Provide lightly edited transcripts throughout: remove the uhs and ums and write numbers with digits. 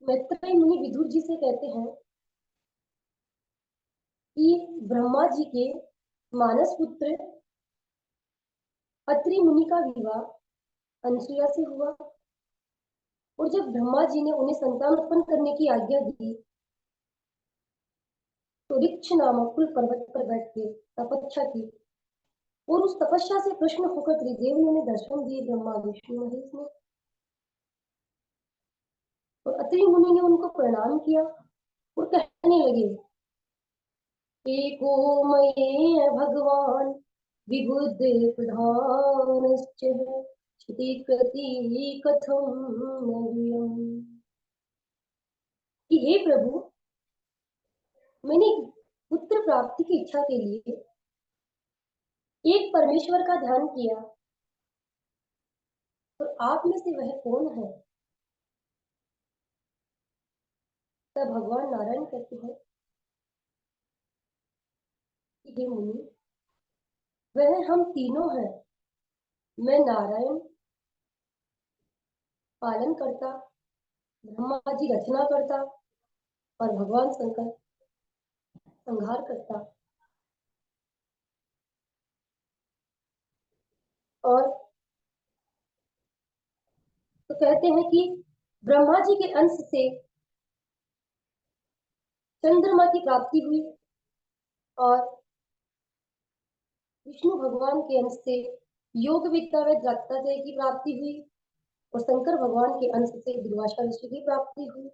मैत्रेय मुनि विदुर जी से कहते हैं कि ब्रह्मा जी के मानस पुत्र अत्रि मुनि का विवाह अनसुया से हुआ। और जब ब्रह्मा जी ने उन्हें संतान उत्पन्न करने की आज्ञा दी तो ऋक्ष नामक कुल पर्वत पर बैठ के तपस्या की। और उस तपस्या से प्रश्न होकर त्रिदेव ने उन्हें दर्शन दिए, ब्रह्मा विष्णु महेश ने। और अत्रि मुनि ने उनको प्रणाम किया और कहने लगे, एको मये भगवान विबुध प्रधानश्च क्षितिकृति कथम नव्यम्। कि हे प्रभु, मैंने पुत्र प्राप्ति की इच्छा के लिए एक परमेश्वर का ध्यान किया, तो आप में से वह कौन है? तब भगवान नारायण कहते हैं कि हे मुनि, वह हम तीनों हैं। मैं नारायण पालन करता, ब्रह्मा जी रचना करता और भगवान शंकर संहार करता। और तो कहते हैं कि ब्रह्मा जी के अंश से चंद्रमा की प्राप्ति हुई और विष्णु भगवान के अंश से योग विद्या व दत्तात्रेय की प्राप्ति हुई और शंकर भगवान के अंश से दुर्वासा ऋषि की प्राप्ति हुई।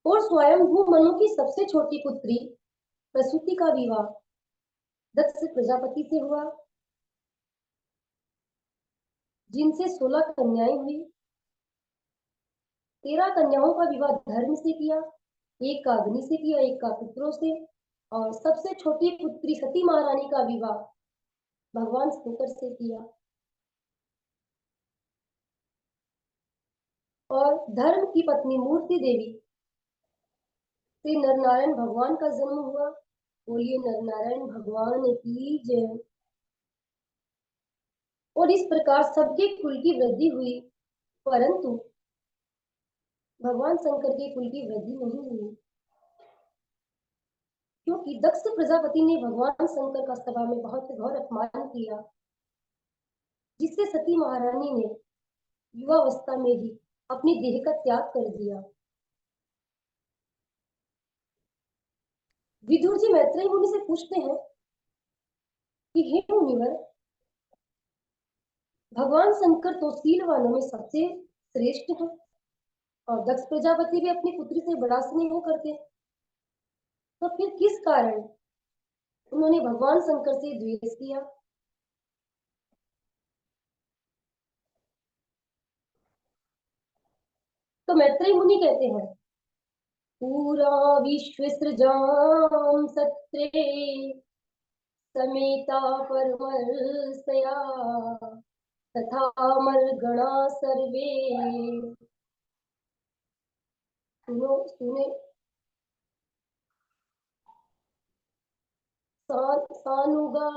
और स्वयंभू मनु की सबसे छोटी पुत्री प्रसूति का विवाह दक्ष प्रजापति से हुआ, जिनसे 16 कन्याएं हुई। 13 कन्याओं का विवाह धर्म से किया, एक का अग्नि से किया, एक का पितरों से। और सबसे छोटी पुत्री सती महारानी का विवाह भगवान शंकर से किया। और धर्म की पत्नी मूर्ति देवी से नरनारायण भगवान का जन्म हुआ। बोलिए नरनारायण भगवान की जय। और इस प्रकार सबके कुल की वृद्धि हुई, परंतु भगवान शंकर के कुल की वृद्धि नहीं हुई, क्योंकि दक्ष प्रजापति ने भगवान शंकर का सभा में बहुत घोर अपमान किया, जिससे सती महारानी ने युवावस्था में ही अपनी देह का त्याग कर दिया। विदुर जी मैत्रेय मुनि से पूछते हैं कि हे मुनिवर, भगवान शंकर तो शीलवानों में सबसे श्रेष्ठ है और दक्ष प्रजापति भी अपनी पुत्री से बड़ा स्नेह करते, तो फिर किस कारण उन्होंने भगवान शंकर से द्वेष किया? तो मैत्रेय मुनि कहते हैं, पूरा विश्व सृजाम सत्रे समेता परमर्षया तथा मर्गणा सर्वे। सुनो सुने सानुगान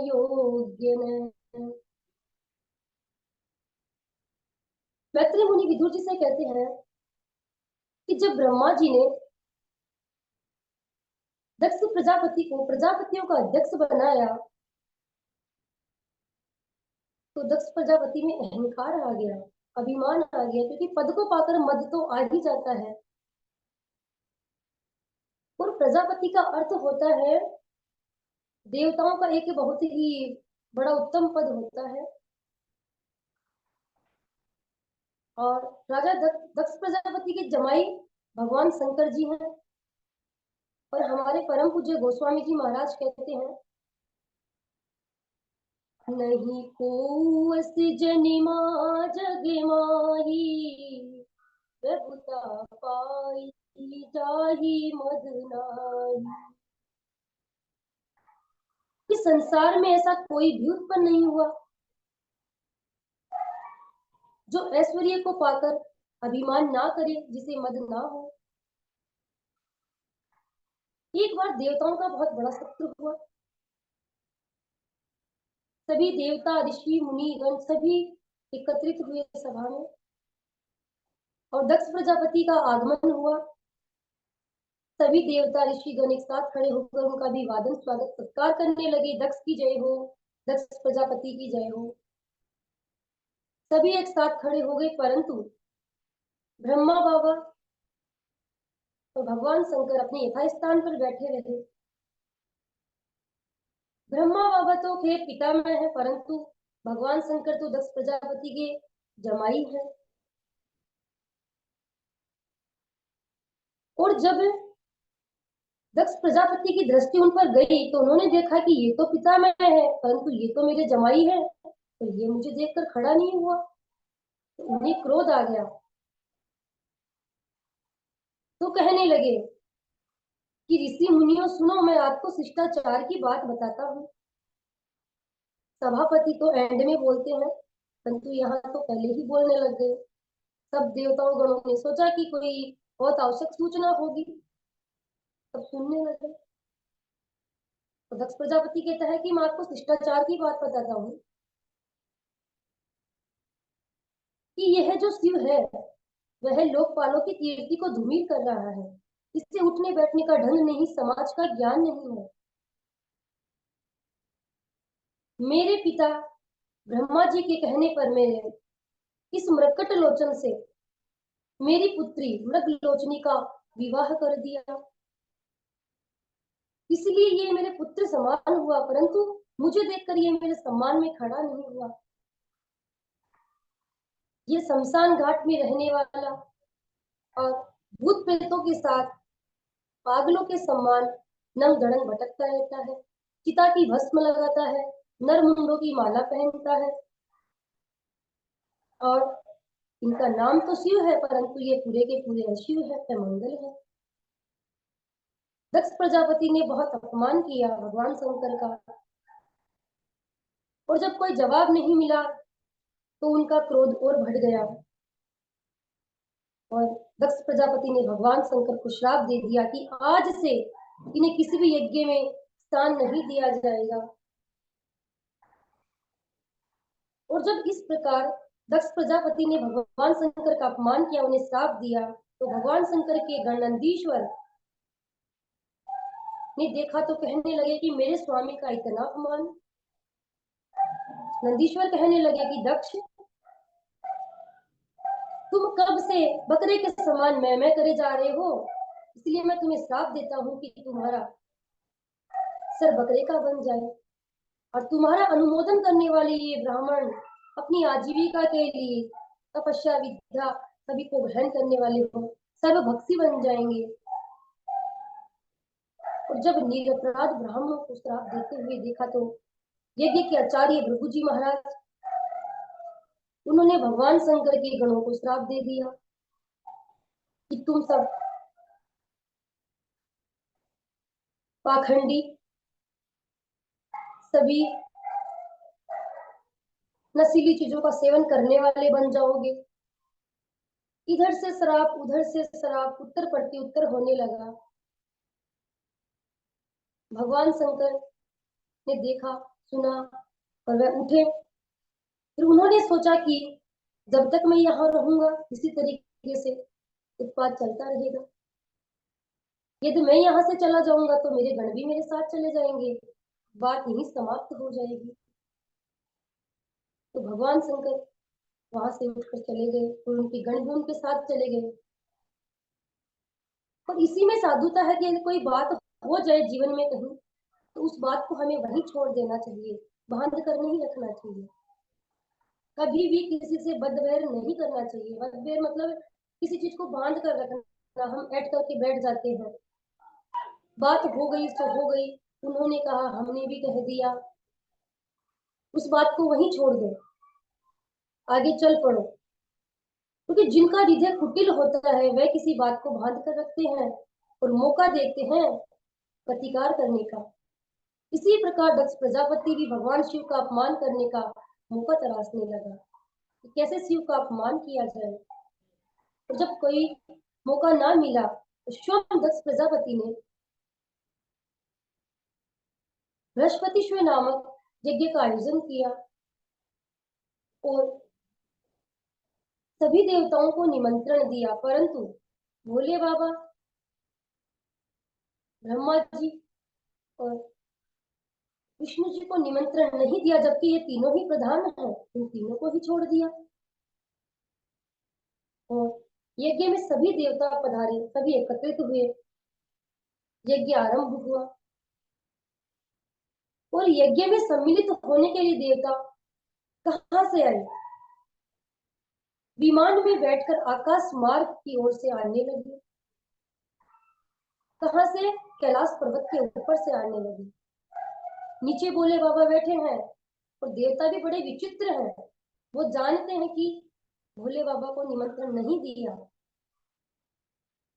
योग्य। मैत्रेय मुनि विदुर जी से कहते हैं कि जब ब्रह्मा जी ने दक्ष प्रजापति को प्रजापतियों का अध्यक्ष बनाया तो दक्ष प्रजापति में अहंकार आ गया, अभिमान आ गया, क्योंकि पद को पाकर मद तो आ ही जाता है। और प्रजापति का अर्थ होता है देवताओं का एक बहुत ही बड़ा उत्तम पद होता है। और राजा दक्ष प्रजापति के जमाई भगवान शंकर जी हैं। और हमारे परम पूज्य गोस्वामी जी महाराज कहते हैं, नहीं को अस जनिमा जग माही प्रभुता पाई जाही मद नाही। इस संसार में ऐसा कोई भी उत्पन्न नहीं हुआ जो ऐश्वर्य को पाकर अभिमान ना करे, जिसे मद ना हो। एक बार देवताओं का बहुत बड़ा सत्र हुआ, सभी देवता ऋषि मुनि गण सभी एकत्रित हुए सभा में और दक्ष प्रजापति का आगमन हुआ। सभी देवता ऋषिगण एक साथ खड़े होकर उनका अभिवादन स्वागत सत्कार करने लगे। दक्ष की जय हो, दक्ष प्रजापति की जय हो। सभी एक साथ खड़े हो गए, परंतु ब्रह्मा बाबा और भगवान शंकर अपने यथास्थान पर बैठे रहे। ब्रह्मा बाबा तो खैर पितामह है, परंतु भगवान शंकर तो दक्ष प्रजापति के जमाई है। और जब दक्ष प्रजापति की दृष्टि उन पर गई तो उन्होंने देखा कि ये तो पितामह है, परंतु ये तो मेरे जमाई है, तो ये मुझे देखकर खड़ा नहीं हुआ। तो उन्हें क्रोध आ गया, तो कहने लगे कि ऋषि मुनियों सुनो, मैं आपको शिष्टाचार की बात बताता हूँ। सभापति तो एंड में बोलते हैं, परंतु यहाँ तो पहले ही बोलने लग गए। सब देवताओं गणों ने सोचा कि कोई बहुत आवश्यक सूचना होगी, सब सुनने लगे। तो दक्ष प्रजापति कहता है कि मैं आपको शिष्टाचार की बात बताता हूँ कि यह जो शिव है वह लोकपालों की कीर्ति को धूमिल कर रहा है। इससे उठने बैठने का ढंग नहीं, समाज का ज्ञान नहीं है। मेरे पिता ब्रह्मा जी के कहने पर मेरे इस मृकट लोचन से मेरी पुत्री मृगलोचनी का विवाह कर दिया। इसलिए ये मेरे पुत्र समान हुआ, परंतु मुझे देखकर ये मेरे सम्मान में खड़ा नहीं हुआ। ये शमशान घाट में रहने वाला और भूत प्रेतों के साथ पागलों के समान नंग धड़ंग भटकता रहता है, चिता की भस्म लगाता है, नरमुंडों की माला पहनता है, और इनका नाम तो शिव है, परंतु ये पूरे के पूरे अशिव है, अमंगल है। दक्ष प्रजापति ने बहुत अपमान किया भगवान शंकर का, और जब कोई जवाब नहीं मिला तो उनका क्रोध और बढ़ गया और दक्ष प्रजापति ने भगवान शंकर को श्राप दे दिया कि आज से इन्हें किसी भी यज्ञ में स्थान नहीं दिया जाएगा। और जब इस प्रकार दक्ष प्रजापति ने भगवान शंकर का अपमान किया, उन्हें श्राप दिया, तो भगवान शंकर के गण नंदीश्वर ने देखा तो कहने लगे कि मेरे स्वामी का इतना अपमान। नंदीश्वर कहने लगे कि दक्ष, तुम कब से बकरे के समान मैं करे जा रहे हो, इसलिए मैं तुम्हें श्राप देता हूँ कि तुम्हारा सर बकरे का बन जाए और तुम्हारा अनुमोदन करने वाले ये ब्राह्मण अपनी आजीविका के लिए तपस्या विद्या सभी को ग्रहण करने वाले हो, सर्व भक्ति बन जाएंगे। और जब निरपराध ब्राह्मणों को श्राप देते हुए देखा तो यज्ञ के आचार्य भृगु जी महाराज, उन्होंने भगवान शंकर के गणों को श्राप दे दिया कि तुम सब पाखंडी, सभी नशीली चीजों का सेवन करने वाले बन जाओगे। इधर से शराब उधर से शराब, उत्तर प्रति उत्तर होने लगा। भगवान शंकर ने देखा सुना और वह उठे। फिर उन्होंने सोचा कि जब तक मैं यहाँ रहूंगा इसी तरीके से उत्पाद चलता रहेगा, यदि मैं यहाँ से चला जाऊंगा तो मेरे गण भी मेरे साथ चले जाएंगे, बात यहीं समाप्त हो जाएगी। तो भगवान शंकर वहां से उठकर चले गए और उनके गण भी उनके साथ चले गए। और इसी में साधुता है कि कोई बात हो जाए जीवन में कहीं तो उस बात को हमें वहीं छोड़ देना चाहिए, बांध कर नहीं रखना चाहिए। कभी भी किसी से बदवैर नहीं करना चाहिए। बदवैर मतलब किसी चीज को बांध कर रखना, हम ऐड करके बैठ जाते हैं। बात हो गई तो हो गई, उन्होंने कहा हमने भी कह दिया, उस बात को वहीं छोड़ दो, आगे चल पड़ो। क्योंकि जिनका हृदय कुटिल होता है वह किसी बात को बांध कर रखते हैं और मौका देते हैं प्रतिकार करने का। इसी प्रकार दक्ष प्रजापति भी भगवान शिव का अपमान करने का मौका तलाशने लगा कि कैसे शिव का अपमान किया जाए। और जब कोई मौका ना मिला तो स्वयं दक्ष प्रजापति ने बृहस्पतिश्व नामक यज्ञ का आयोजन किया और सभी देवताओं को निमंत्रण दिया, परंतु भोले बाबा, ब्रह्मा जी और विष्णु जी को निमंत्रण नहीं दिया, जबकि ये तीनों ही प्रधान हैं, इन तीनों को ही छोड़ दिया। और यज्ञ में सभी देवता पधारे, सभी एकत्रित हुए, यज्ञ आरंभ हुआ। और यज्ञ में सम्मिलित होने के लिए देवता कहां से आए? विमान में बैठकर आकाश मार्ग की ओर से आने लगे। कहां से? कैलाश पर्वत के ऊपर से आने लगे। नीचे भोले बाबा बैठे हैं और देवता भी बड़े विचित्र हैं। वो जानते हैं कि भोले बाबा को निमंत्रण नहीं दिया,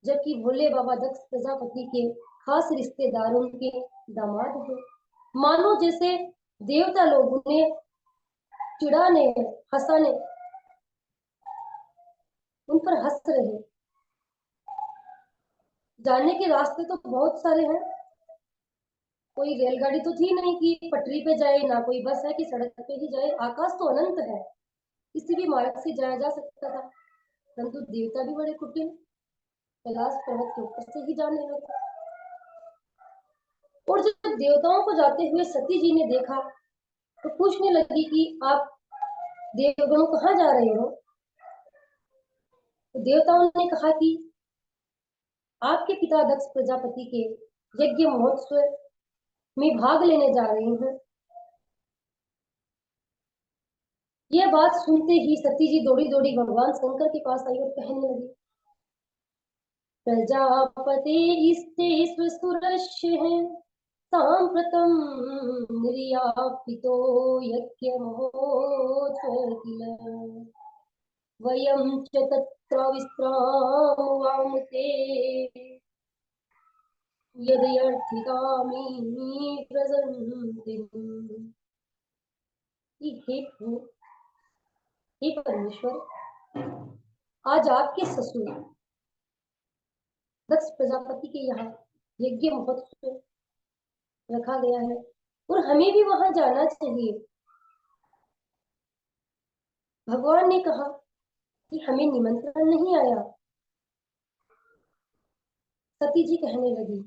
जबकि भोले बाबा दक्ष प्रजापति के खास रिश्तेदारों के दामाद हैं। मानो जैसे देवता लोग उन्हें चिढ़ाने, हंसाने, उन पर हंस रहे। जाने के रास्ते तो बहुत सारे हैं, कोई रेलगाड़ी तो थी नहीं कि पटरी पे जाए, ना कोई बस है कि सड़क पे ही जाए। आकाश तो अनंत है, किसी भी मार्ग से जाया जा सकता था, परंतु देवता भी बड़े कुटिल, कैलाश पर्वत के ऊपर से ही जाने लगे। और जब देवताओं को जाते हुए सती जी ने देखा तो पूछने लगी कि आप देवगणों कहाँ जा रहे हो? तो देवताओं ने कहा कि आपके पिता दक्ष प्रजापति के यज्ञ महोत्सव में भाग लेने जा रही हूँ। यह बात सुनते ही सती जी दौड़ी दौड़ी भगवान शंकर के पास आई और कहने लगी, प्रजापते स्ते सुरस्य है सांप्रतम निर्यापितो यज्ञ महोत्सव किल वयं च तत्र विश्रामवाम ते यदयर्थिकामी प्रसन्तिम्। हे परमेश्वर, आज आपके ससुर दक्ष प्रजापति के यहाँ यज्ञ महोत्सव रखा गया है और हमें भी वहां जाना चाहिए। भगवान ने कहा कि हमें निमंत्रण नहीं आया। सती जी कहने लगी,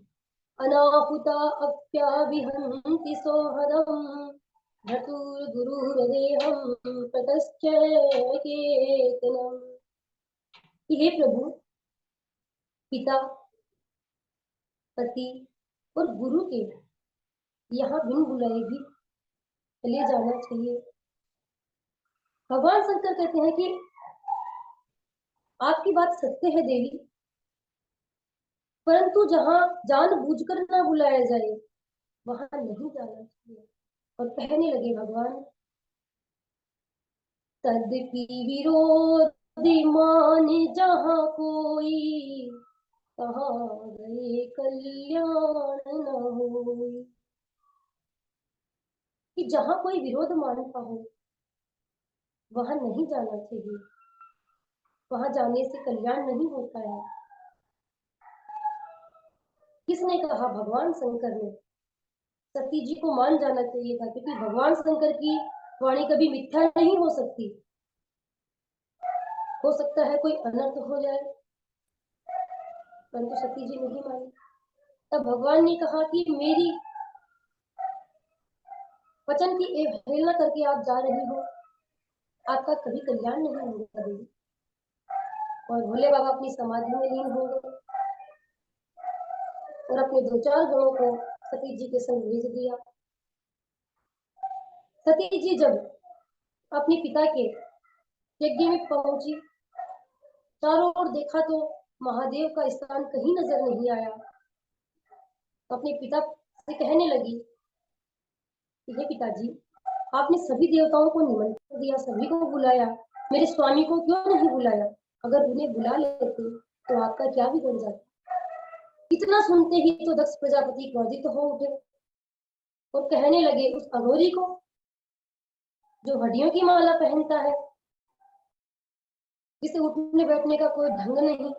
अनाहुता अप्याविहन्ति सोहदम् भर्तुर्गुरुर्देहम् ततश्चैकेतनम्। हे प्रभु, पिता, पति और गुरु के यहाँ बिन बुलाए भी चले जाना चाहिए। भगवान शंकर कहते हैं कि आपकी बात सत्य है देवी, परंतु जहां जानबूझकर ना बुलाया जाए वहां नहीं जाना चाहिए। और कहने लगे भगवान, तद्पि विरोधिमान जहां कोई तहां गए कल्याण न होई। कि जहां कोई विरोध मानता हो वहां नहीं जाना चाहिए, वहां जाने से कल्याण नहीं होता है। किसने कहा? भगवान शंकर ने। सती जी को मान जाना चाहिए था, क्योंकि भगवान शंकर की वाणी कभी मिथ्या नहीं हो सकती। हो सकता है कोई अनर्थ हो जाए, परंतु सती जी नहीं मानी। तब भगवान ने कहा कि मेरी वचन की अवहेलना करके आप जा रही हो, आपका कभी कल्याण नहीं होगा देवी। और भोले बाबा अपनी समाधि में लीन हो गए और अपने दो चार गणों को सती जी के संग भेज दिया। सती जी जब अपने पिता के यज्ञ में पहुंची, चारों ओर देखा तो महादेव का स्थान कहीं नजर नहीं आया। अपने पिता से कहने लगी, हे पिताजी, आपने सभी देवताओं को निमंत्रण दिया, सभी को बुलाया, मेरे स्वामी को क्यों नहीं बुलाया? अगर उन्हें बुला लेते तो आपका क्या बिगड़ जाता? इतना सुनते ही तो दक्ष प्रजापति क्रोधित हो उठे और कहने लगे, उस अघोरी को जो हड्डियों की माला पहनता है, जिसे उठने बैठने का कोई ढंग नहीं,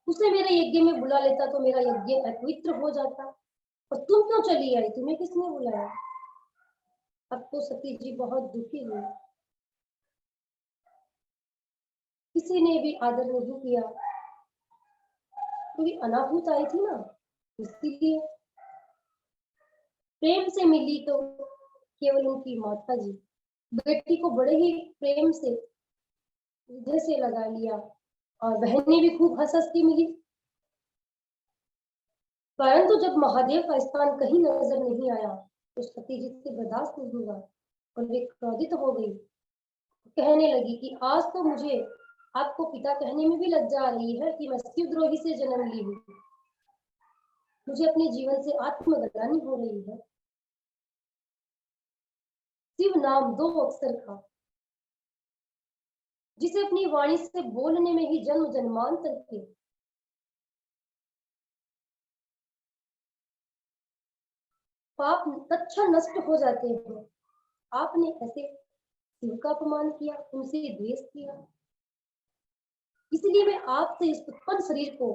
उसे मेरे यज्ञ में बुला लेता तो मेरा यज्ञ अपवित्र हो जाता। और तुम क्यों चली आई? तुम्हें किसने बुलाया? अब तो सती जी बहुत दुखी हुई। किसी ने भी आदर नहीं किया, क्योंकि अनाहूत आई थी ना, इसीलिए। प्रेम से मिली तो केवल उनकी माता जी, बेटी को बड़े ही प्रेम से हृदय से लगा लिया, और बहनें भी खूब हंस हंस के मिली। परंतु जब महादेव का स्थान कहीं नजर नहीं आया, तो सती जी से बर्दाश्त नहीं हुआ और वे क्रोधित हो गई। कहने लगी कि आज तो मुझे आपको पिता कहने में भी लज्जा आ रही है कि मैं शिवद्रोही से जन्म ली हूँ। मुझे अपने जीवन से आत्मग्लानि हो रही है। शिव नाम दो अक्षर का, जिसे अपनी वाणी से बोलने में ही जन्म जन्मांतर के पाप तत्क्षण नष्ट हो जाते हैं, आपने ऐसे शिव का अपमान किया, उनसे द्वेष किया। इसलिए मैं आपसे इस उत्पन्न शरीर को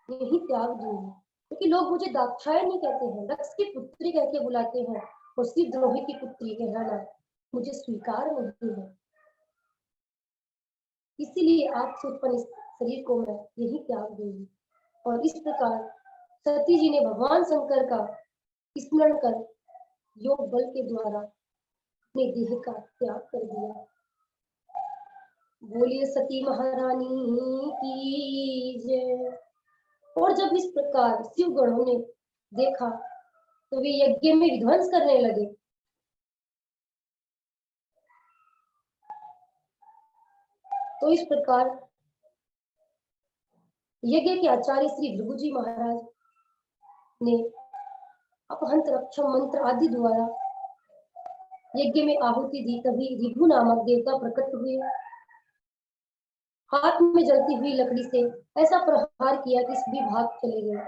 यही त्याग दूंगी, क्योंकि लोग मुझे दाक्षायणी कहते हैं, दक्ष की पुत्री कह के बुलाते हैं, और शिवद्रोही की पुत्री कहलाना मुझे स्वीकार नहीं है। इसीलिए आपसे उत्पन्न इस शरीर को मैं यही त्याग दूंगी। और इस प्रकार सती जी ने भगवान शंकर का स्मरण कर योग बल के द्वारा अपने देह का त्याग कर दिया। बोलिए सती महारानी की जय। और जब इस प्रकार शिव गणों ने देखा, तो वे यज्ञ में विध्वंस करने लगे। तो इस प्रकार यज्ञ के आचार्य श्री भृगु जी महाराज ने अपहंत रक्षम मंत्र आदि द्वारा यज्ञ में आहुति दी। तभी ऋभु नामक देवता प्रकट हुए, हाथ में जलती हुई लकड़ी से ऐसा प्रहार किया कि सभी भाग चले गए।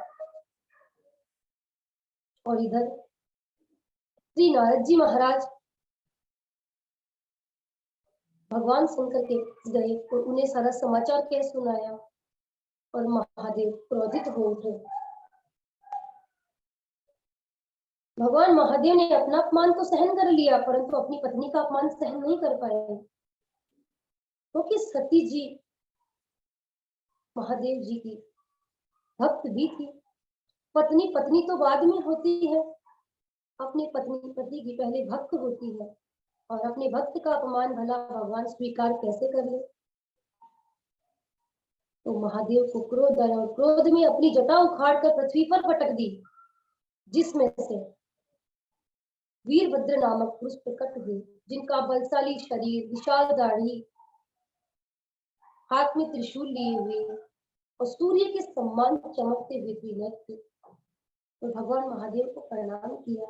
और इधर श्री नारद जी महाराज भगवान शंकर के गए और उन्हें सारा समाचार कह सुनाया, और महादेव क्रोधित हो उठे। भगवान महादेव ने अपना अपमान तो सहन कर लिया, परंतु अपनी पत्नी का अपमान सहन नहीं कर पाए, क्योंकि सती जी महादेव जी की भक्त भी थी। पत्नी पत्नी तो बाद में होती है, अपनी पत्नी पति की पहले भक्त होती है, और अपने भक्त का अपमान भला भगवान स्वीकार कैसे कर ले। तो महादेव को क्रोध आया, और क्रोध में अपनी जटा उखाड़कर पृथ्वी पर पटक दी, जिसमें से वीरभद्र नामक पुरुष प्रकट हुए, जिनका बलशाली शरीर, विशाल दाढ़ी, हाथ में त्रिशूल लिए हुए और सूर्य के समान चमकते हुए त्रिनेत्र थे। तो भगवान महादेव को प्रणाम किया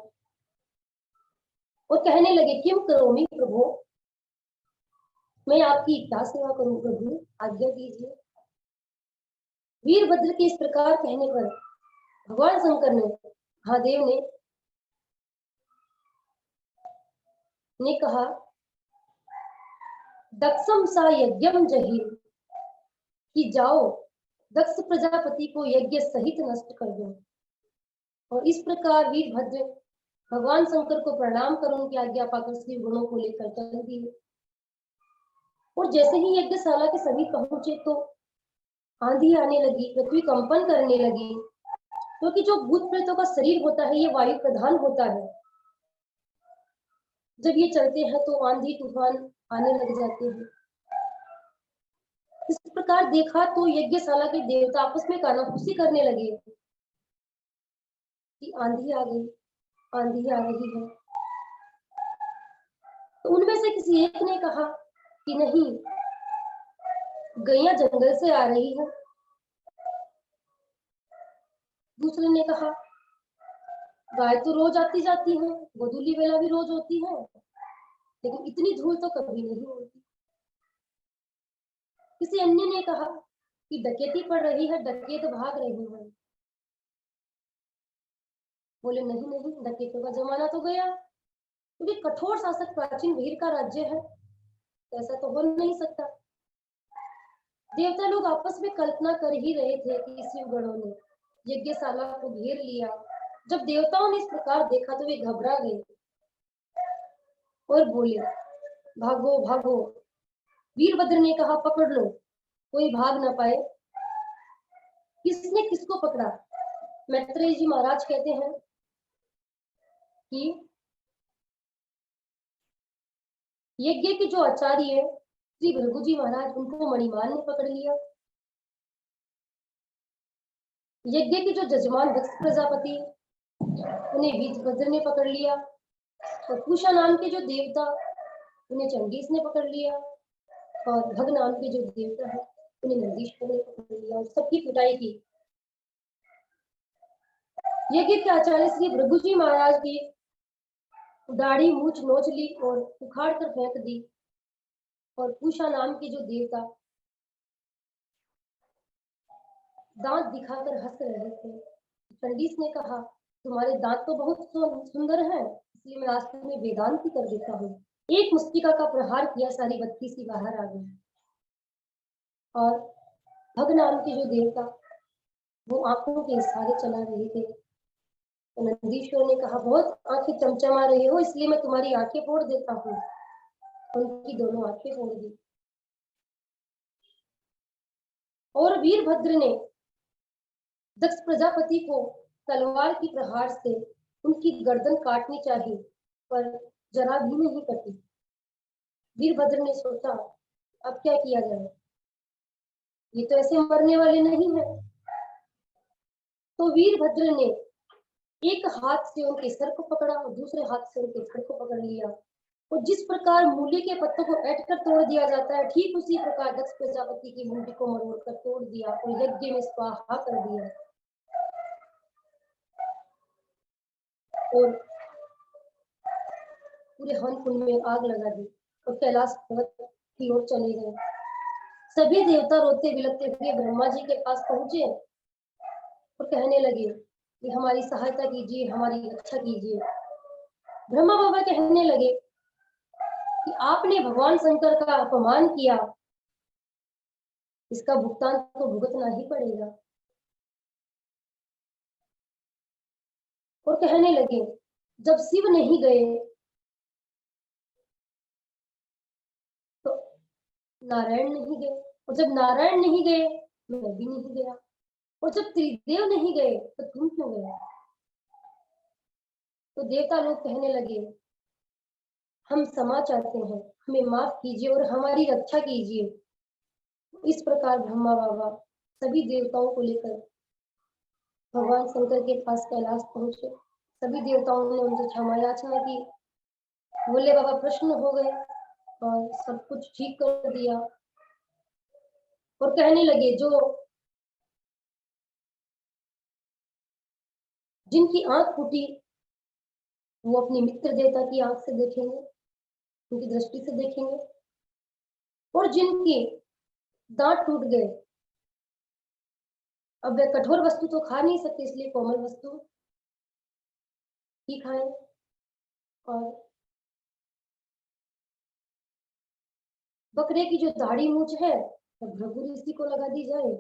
और कहने लगे, किम करोमि प्रभु, मैं आपकी क्या सेवा करूं प्रभु, आज्ञा कीजिए। वीरभद्र के इस प्रकार कहने पर भगवान शंकर ने, महादेव ने कहा, दक्षम सा यज्ञम जहि, कि जाओ दक्ष प्रजापति को यज्ञ सहित नष्ट कर दो। और इस प्रकार वीरभद्र भगवान शंकर को प्रणाम कर उनकी आज्ञा पाकर शिव गुणों को लेकर चल दिए। और जैसे ही यज्ञशाला के सभी पहुंचे, तो आंधी आने लगी, पृथ्वी कंपन करने लगी, क्योंकि जो भूत प्रेतों का शरीर होता है ये वायु प्रधान होता है। जब ये चलते हैं तो आंधी तूफान आने लग जाते हैं। इस प्रकार देखा तो यज्ञशाला के देवता आपस में कानाफूसी करने लगे कि आंधी आ गई, आंधी आ रही है। तो उनमें से किसी एक ने कहा कि नहीं, गैया जंगल से आ रही है। दूसरे ने कहा, गाय तो रोज आती जाती है, गोधूली वेला भी रोज होती है, लेकिन इतनी धूल तो कभी नहीं होती। किसी अन्य ने कहा कि डकैती पड़ रही है, डकैत भाग रहे हैं। बोले नहीं नहीं, डकैतों का जमाना तो गया, क्योंकि कठोर शासक प्राचीन वीर का राज्य है, ऐसा तो हो नहीं सकता। देवता लोग आपस में कल्पना कर ही रहे थे कि शिवगणों ने यज्ञशाला को घेर लिया। जब देवताओं ने इस प्रकार देखा तो वे घबरा गए और बोले, भागो भागो। वीरभद्र ने कहा, पकड़ लो, कोई भाग ना पाए। किसने किसको पकड़ा? मैत्रेय जी महाराज कहते हैं कि यज्ञ के जो आचार्य श्री भृगु जी महाराज, उनको मणिमान ने पकड़ लिया। यज्ञ के जो जजमान दक्ष प्रजापति, उन्हें वीरभद्र ने पकड़ लिया। और पूषा नाम के जो देवता, उन्हें चंडीस ने पकड़ लिया। और भग नाम के जो देवता है, उन्हें नंदीश्वर ने पकड़ लिया और सबकी पिटाई की। यज्ञ के आचार्य श्री भृगु जी महाराज की दाढ़ी मूछ नोच ली और उखाड़ कर फेंक दी। और पूषा नाम के जो देवता दांत दिखाकर हंस रहे थे। चंडीस ने कहा, तुम्हारे दांत तो बहुत सुंदर हैं, इसलिए मैं आज तुम्हें वेदांती कर देता हूँ। एक मुस्टिका का प्रहार किया, सारी बत्ती सी बाहर आ गई। और भग नाम के जो देवता, वो आंखों के इशारे चला रहे थे। तो नंदीश्वर ने कहा, बहुत आंखें चमचमा रही हो, इसलिए मैं तुम्हारी आंखें फोड़ देता हूँ। उनकी दोनों आंखें फोड़ दी। और वीरभद्र ने दक्ष प्रजापति को तलवार की प्रहार से उनकी गर्दन काटनी चाहिए, पर जरा भी नहीं कटी। वीरभद्र ने सोचा, अब क्या किया जाए, ये तो ऐसे मरने वाले नहीं है। तो वीरभद्र ने एक हाथ से उनके सर को पकड़ा और दूसरे हाथ से उनके धड़ को पकड़ लिया। और जिस प्रकार मूली के पत्तों को ऐंठ कर तोड़ दिया जाता है, ठीक उसी प्रकार दक्ष प्रजापति की मुंडी को मरोड़ कर तोड़ दिया और यज्ञ में स्वाहा कर दिया। और पूरे हवन कुंड में आग लगा दी और कैलाश पर्वत की ओर चले गए। सभी देवता रोते बिलखते हुए ब्रह्मा जी के पास पहुंचे और कहने लगे कि हमारी सहायता कीजिए, हमारी रक्षा कीजिए। ब्रह्मा बाबा कहने लगे कि आपने भगवान शंकर का अपमान किया, इसका भुगतान तो भुगतना ही पड़ेगा। और कहने लगे, जब शिव नहीं गए तो नारायण नहीं गए, और जब नारायण नहीं गए मैं भी नहीं गया, और जब त्रिदेव नहीं गए तो तुम क्यों गए? तो देवता लोग कहने लगे, हम क्षमा चाहते हैं, हमें माफ कीजिए और हमारी रक्षा कीजिए। इस प्रकार ब्रह्मा बाबा सभी देवताओं को लेकर भगवान शंकर के पास कैलाश पहुंचे। सभी देवताओं ने उनसे क्षमा याचना की। भोले बाबा प्रसन्न हो गए और सब कुछ ठीक कर दिया और कहने लगे, जो जिनकी आंख फूटी वो अपनी मित्र देवता की आंख से देखेंगे, उनकी दृष्टि से देखेंगे। और जिनके दांत टूट गए, अब वे कठोर वस्तु तो खा नहीं सकते, इसलिए कोमल वस्तु ही खाएं। और बकरे की जो दाढ़ी मूछ है भृगु ऋषि को लगा दी जाए।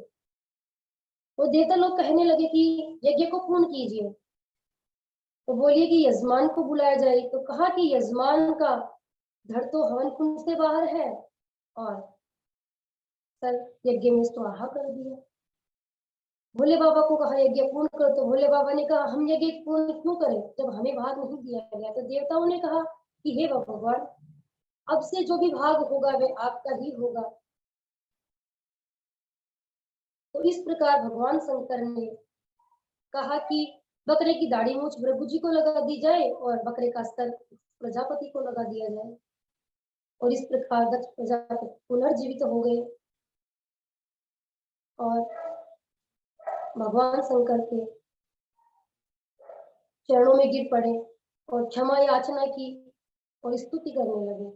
तो देवता लोग कहने लगे कि यज्ञ को पूर्ण कीजिए। तो बोलिए कि यजमान को बुलाया जाए। तो कहा कि यजमान का धड़ तो हवन कुंड से बाहर है और सर यज्ञ में स्वाहा कर दिया। भोले बाबा को कहा यज्ञ पूर्ण करो। तो भोले बाबा ने कहा, हम यज्ञ पूर्ण क्यों करें जब हमें भाग नहीं दिया गया? तो देवताओं ने कहा कि हे भगवान, अब से जो भी भाग होगा वे आपका ही होगा। तो इस प्रकार भगवान शंकर ने कहा कि बकरे की दाढ़ी मूछ भृगु जी को लगा दी जाए और बकरे का सर प्रजापति को लगा दिया जाए। और इस प्रकार दक्ष प्रजापति पुनर्जीवित हो गए और भगवान शंकर के चरणों में गिर पड़े और क्षमा याचना की और स्तुति करने लगे।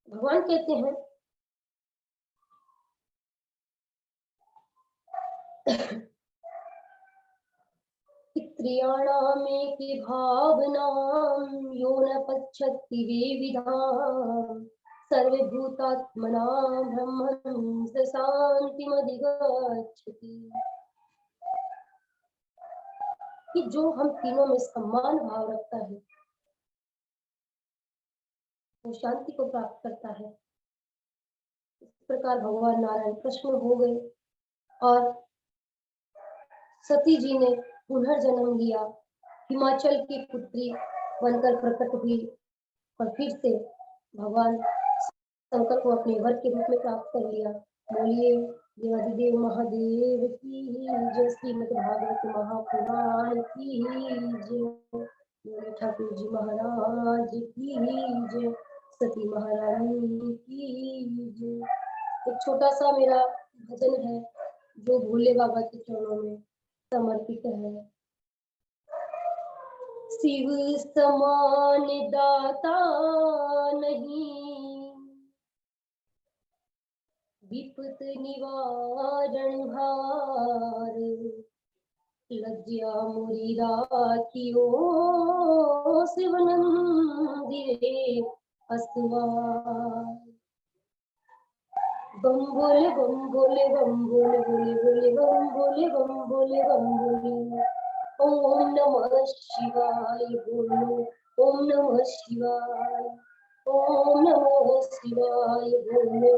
भगवान कहते हैं त्रियाणामेति भावनां यो न पश्यति विविधां सर्वभूतात्मना ब्रह्मं स शान्तिमधिगच्छति। कि जो हम तीनों में सम्मान भाव रखता है वो शांति को प्राप्त करता है। इस प्रकार भगवान नारायण प्रसन्न हो गए और सती जी ने पुनर्जन्म लिया, हिमाचल की पुत्री बनकर प्रकट हुई और फिर से भगवान शंकर को अपने वर के रूप में प्राप्त कर लिया। बोलिए देवादिदेव महादेव की जय, श्रीमद् भागवत महापुराण की जय, बोले ठाकुर जी महाराज की जय, सती महारानी की जय। एक छोटा सा मेरा भजन है जो भोले बाबा के चरणों में समर्पित है। शिव समान दाता नहीं, विपत निवारण हार, लज्जा मुरी राखियो शिवनंदिरे असवार। बम बोले बम बोले बम बोले बोले बोले बम बोले बम बोले बम बोले। ओम नमः शिवाय बोलो, ओम नमः शिवाय, ओम नमः शिवाय बोलो,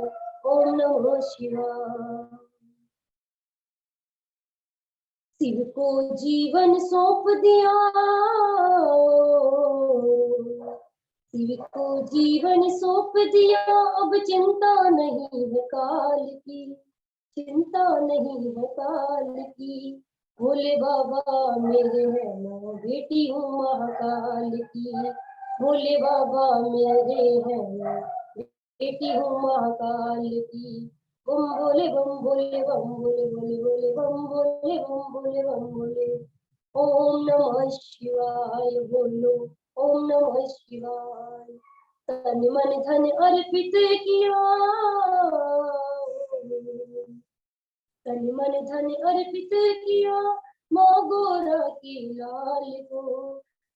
ओम नमः शिवाय। शिव को जीवन सौंप दिया, शिव को जीवन सौंप दिया, अब चिंता नहीं है काल की, चिंता नहीं है काल की। भोले बाबा मेरे हैं, मैं बेटी हूँ महाकाल की। भोले बाबा मेरे हैं, मैं बेटी हूँ महाकाल की। बम बोले बम बोले बम बोले बोले बोले बम बोले बम बोले बम बोले। ओम नमः शिवाय बोलो, ओम नमः शिवाय। तन मन धन अर्पित किया, तन मन धन अर्पित किया, माँ गोरा के लाल को,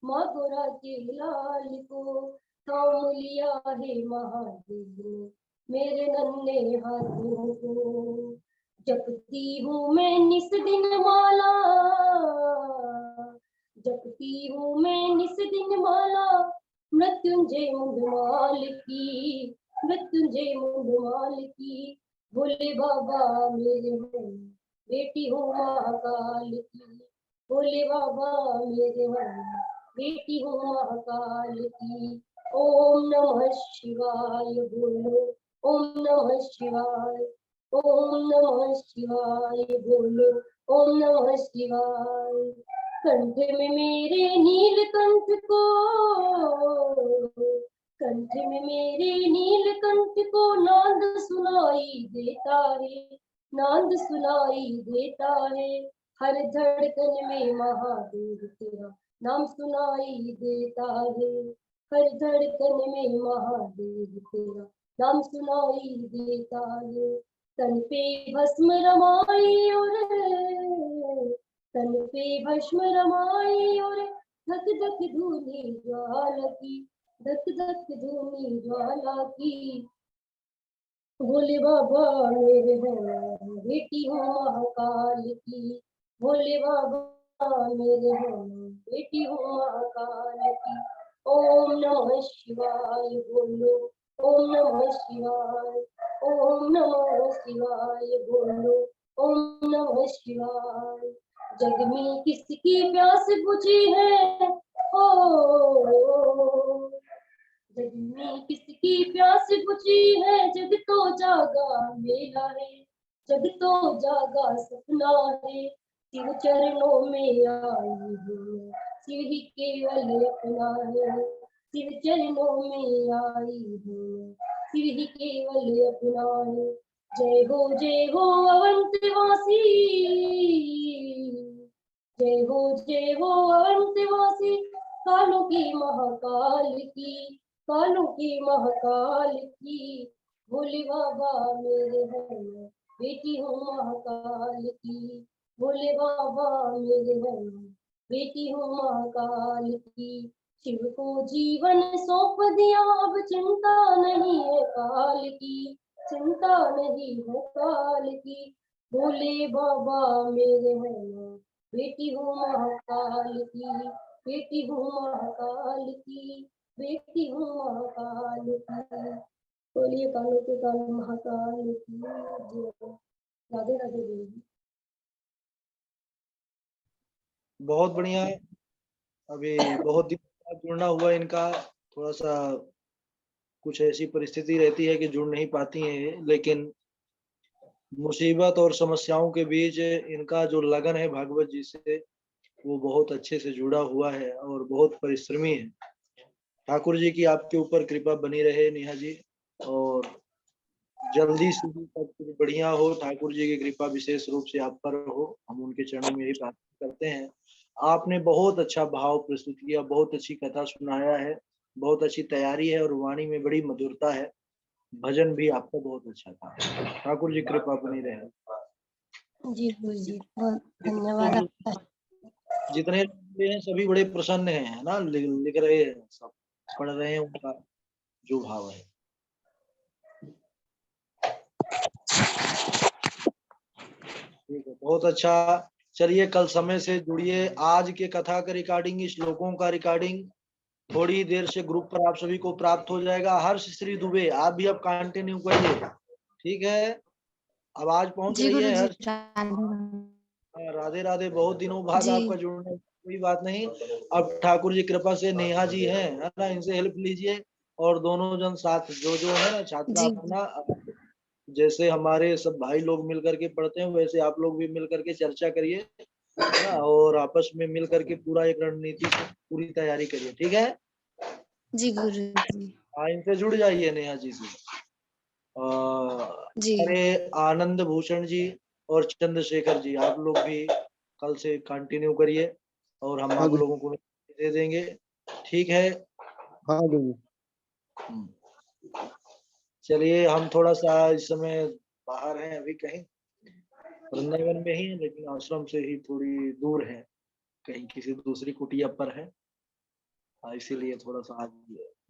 माँ गोरा के लाल को। थाम लिया है महादेव ने मेरे नन्हे हाथों को। जपती हूँ मैं निस दिन माला, जपती हूँ मैं निस दिन माला, मृत्युंजय मुंडमाल की, मृत्युंजय मुंडमाल की। भोले बाबा मेरे हैं, बेटी हूँ महाकाल की। भोले बाबा मेरे हैं, बेटी हूँ महाकाल की। ओम नमः शिवाय बोलो, ओम नमः शिवाय, ओम नमः शिवाय बोलो, ओम नमः शिवाय। कंठ में मेरे नीलकंठ को, कंठ में मेरे नीलकंठ को नाद सुनाई देता है, नाद सुनाई देता है। हर धड़कन में महादेव तेरा नाम सुनाई देता है, हर धड़कन में महादेव तेरा नाम सुनाई देता है। तन पे भस्म रमाई और, तन पे भस्म रमाई और, धक धक धूनी ज्वाला की, धक धक धूनी ज्वाला की। भोले बाबा मेरे हैं, बेटी हूँ महाकाल की। भोले बाबा मेरे हैं, बेटी हूँ महाकाल की। ओम नमः शिवाय बोलो, ओम नमः शिवाय, ओम नमः शिवाय बोलो, ओम नमः शिवाय। जग में किसकी प्यास बुझी है, ओ जग में किसकी प्यास बुझी है, जग तो जागा मेरा है, जग तो जागा सपना है। शिव चरणों में आई हूँ, शिव ही केवल अपना है। शिव चरणों में आई हूँ, शिव ही केवल अपना है। जय हो अवंतवासी, जय हो अवंतवासी। कालों की महाकाल की, कालों की महाकाल की। भोले बाबा मेरे हैं, बेटी हूँ महाकाल की। भोले बाबा मेरे हैं, बेटी हूँ महाकाल की। शिव को जीवन सौंप दिया, अब चिंता नहीं है काल की, चिंता नहीं है काल की। भोले बाबा मेरे हैं, बेटी हूँ महाकाल की, बेटी हूँ महाकाल की, बेटी हूँ महाकाल की। बोलिए कालों के काल महाकाल की जय। राधे राधे देवी। बहुत बढ़िया। अभी बहुत दिन बाद जुड़ना हुआ इनका, थोड़ा सा कुछ ऐसी परिस्थिति रहती है कि जुड़ नहीं पाती हैं, लेकिन मुसीबत और समस्याओं के बीच इनका जो लगन है भागवत जी से, वो बहुत अच्छे से जुड़ा हुआ है और बहुत परिश्रमी है। ठाकुर जी की आपके ऊपर कृपा बनी रहे नेहा जी, और जल्दी से भी सब कुछ बढ़िया हो, ठाकुर जी की कृपा विशेष रूप से आप पर हो, हम उनके चरणों में यही प्रार्थना करते हैं। आपने बहुत अच्छा भाव प्रस्तुत किया, बहुत अच्छी कथा सुनाया है, बहुत अच्छी तैयारी है और वाणी में बड़ी मधुरता है। भजन भी आपका बहुत अच्छा था। ठाकुर जी कृपा बनी रहे। जी गुरु जी, बहुत जितने धन्यवाद लोग आपका। जितने लोग हैं सभी बड़े प्रसन्न हैं, है ना, लिख रहे हैं सब, पढ़ रहे हैं, उनका जो भाव है। ठीक है, बहुत अच्छा। चलिए कल समय से जुड़िए। आज के कथा का रिकॉर्डिंग, श्लोकों का रिकॉर्डिंग थोड़ी देर से ग्रुप पर आप सभी को प्राप्त हो जाएगा। हर्ष श्री दुबे, आप भी अब कंटिन्यू करिए, ठीक है। आवाज पहुंच जी रही गुरु है जी, हर्ष? राधे हाँ, राधे राधे। बहुत दिनों बाद जी आपका जुड़ना, कोई बात नहीं। अब ठाकुर जी कृपा से नेहा जी हैं, है ना, इनसे हेल्प लीजिए, और दोनों जन साथ जो है ना छात्रा जी अपना, जैसे हमारे सब भाई लोग मिल करके पढ़ते हैं, वैसे आप लोग भी मिल करके चर्चा करिए, है ना, और आपस में मिल करके पूरा एक रणनीति से पूरी तैयारी करिए, ठीक है। जी गुरु जी। हाँ, इनसे जुड़ जाइए नेहा जी से। जी अरे आनंद भूषण जी और चंद्रशेखर जी, आप लोग भी कल से कंटिन्यू करिए, और हम हाँ आप गुरु। लोगों को दे देंगे, ठीक है। हाँ गुरु। चलिए, हम थोड़ा सा इस समय बाहर हैं, अभी कहीं वृंदावन में ही हैं, लेकिन आश्रम से ही थोड़ी दूर है, कहीं किसी दूसरी कुटिया पर है। इसीलिए थोड़ा सा आज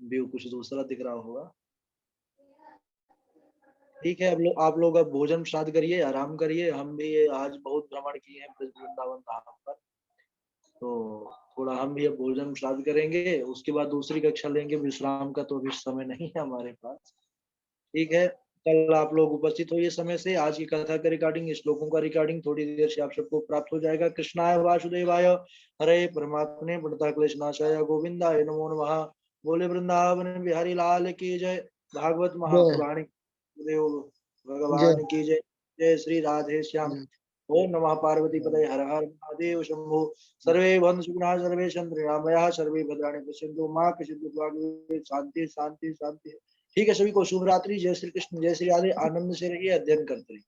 व्यू कुछ दूसरा दिख रहा होगा। ठीक है, आप लोग अब भोजन श्राद्ध करिए, आराम करिए। हम भी आज बहुत भ्रमण किए हैं ब्रज वृंदावन धाम पर, तो थोड़ा हम भी अब भोजन श्राद्ध करेंगे, उसके बाद दूसरी कक्षा लेंगे विश्राम का, तो अभी समय नहीं है हमारे पास, ठीक है। कल आप लोग उपस्थित होइए समय से। आज की कथा का रिकॉर्डिंग, श्लोकों का रिकॉर्डिंग थोड़ी देर से आप सबको प्राप्त हो जाएगा। कृष्णाय वासुदेवाय हरे परमात्मने प्रणता क्लेश नाशाय गोविंदाय नमो नमः। बोले वृंदावन बिहारी लाल की जय। भागवत जय महापुराण देव जय भगवान की जय। जय श्री राधे श्याम। जय। ओम नमः पार्वती पदे हर हर महादेव शंभो। सर्वे भवन्तु सुखिनः, सर्वे सन्तु निरामयाः, सर्वे भद्राणि पश्यन्तु मा कश्चित् दुःखभाग्। शांति शांति शांति। ठीक है, सभी को शुभ रात्रि। जय श्री कृष्ण, जय श्री राधे। आनंद से रहिए, अध्ययन करते रहिए।